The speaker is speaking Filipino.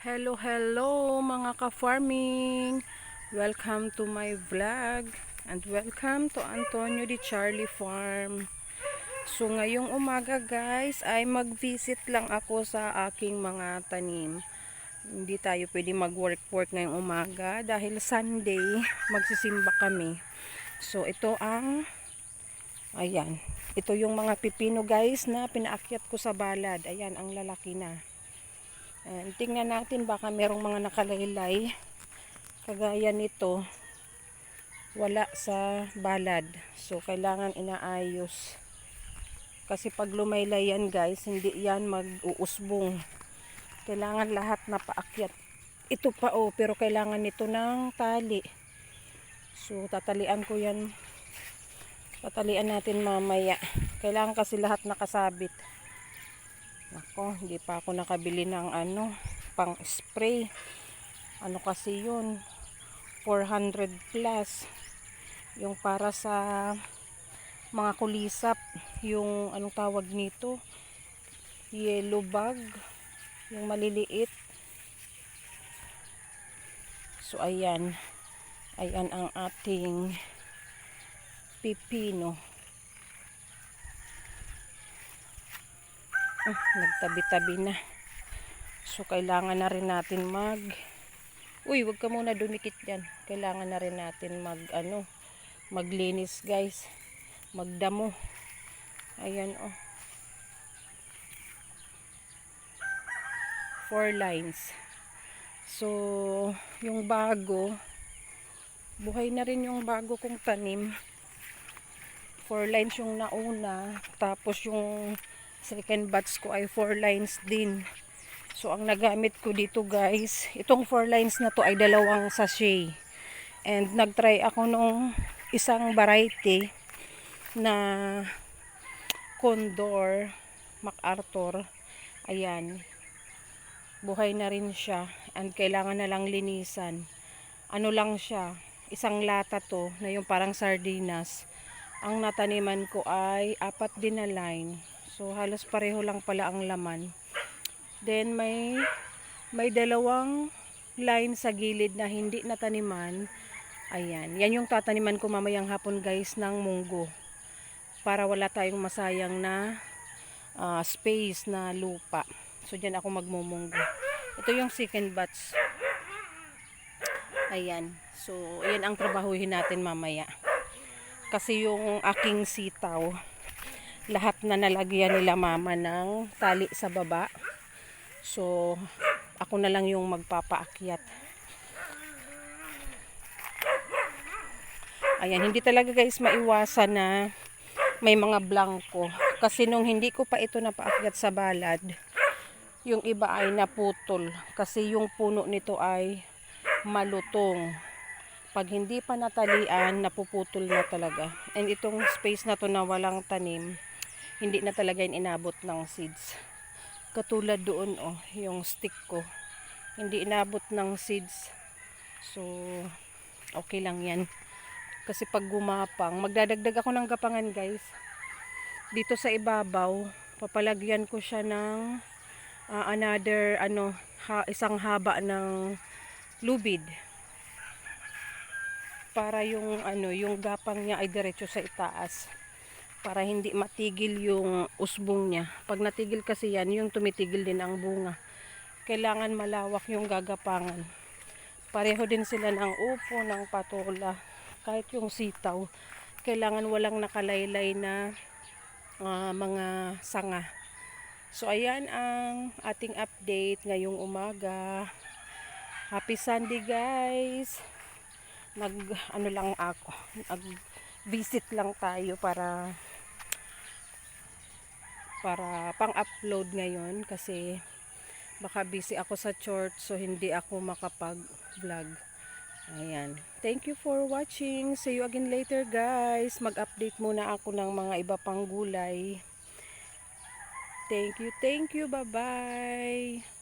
Hello mga ka-farming! Welcome to my vlog and welcome to Antonio Di Charlie Farm. So ngayong umaga guys ay mag-visit lang ako sa aking mga tanim. Hindi tayo pwede mag-work ngayong umaga dahil Sunday magsisimba kami. So ito ayan, ito yung mga pipino guys na pinaakyat ko sa balad. Ayan, ang lalaki na. And tingnan natin baka merong mga nakalaylay kagaya nito wala sa balad, so kailangan inaayos kasi pag lumaylay yan guys hindi yan mag-uusbong, kailangan lahat na paakyat. Ito pa pero kailangan nito ng tali, so tatalian natin mamaya. Kailangan kasi lahat nakasabit. Ako, hindi pa ako nakabili ng pang spray. Kasi yun 400 plus yung para sa mga kulisap, yung anong tawag nito, yellow bug, yung maliliit. So ayan ang ating pipino. Nagtabi-tabi na. So kailangan na rin natin wag ka muna dumikit diyan. Kailangan na rin natin maglinis guys. Magdamo. Ayan 4 lines. So yung bago, buhay na rin yung bago kong tanim. 4 lines yung nauna, tapos yung second batch ko ay 4 lines din. So ang nagamit ko dito guys, itong 4 lines na to ay 2 sachet. And nagtry ako nung isang variety na Condor MacArthur. Ayan, buhay na rin siya and kailangan na lang linisan. Lang siya, isang lata to na yung parang sardinas. Ang nataniman ko ay 4 din na line. So halos pareho lang pala ang laman. Then may 2 line sa gilid na hindi nataniman. Ayan, yan yung tataniman ko mamayang hapon guys ng munggo. Para wala tayong masayang na space na lupa. So dyan ako magmumunggo. Ito yung second batch. Ayan, so yan ang trabahuhin natin mamaya. Kasi yung aking sitaw, lahat na nalagyan nila mama ng tali sa baba. So ako na lang yung magpapaakyat. Ayan, hindi talaga guys maiwasan na may mga blanco. Kasi nung hindi ko pa ito napaakyat sa balad, yung iba ay naputol. Kasi yung puno nito ay malutong. Pag hindi pa natalian, napuputol na talaga. And itong space na to na walang tanim, hindi na talaga inabot ng seeds. Katulad doon yung stick ko, hindi inabot ng seeds. So okay lang yan. Kasi pag gumapang, magdadagdag ako ng gapangan guys. Dito sa ibabaw, papalagyan ko siya ng another isang haba ng lubid. Para yung yung gapang niya ay diretso sa itaas. Para hindi matigil yung usbong niya. Pag natigil kasi yan, yung tumitigil din ang bunga. Kailangan malawak yung gagapangan. Pareho din sila ng upo, ng patola. Kahit yung sitaw, kailangan walang nakalaylay na mga sanga. So ayan ang ating update ngayong umaga. Happy Sunday guys. Lang ako. Nag-visit lang tayo para pang-upload ngayon kasi baka busy ako sa church, so hindi ako makapag-vlog. Ayan. Thank you for watching. See you again later guys. Mag-update muna ako ng mga iba pang gulay. Thank you. Bye-bye.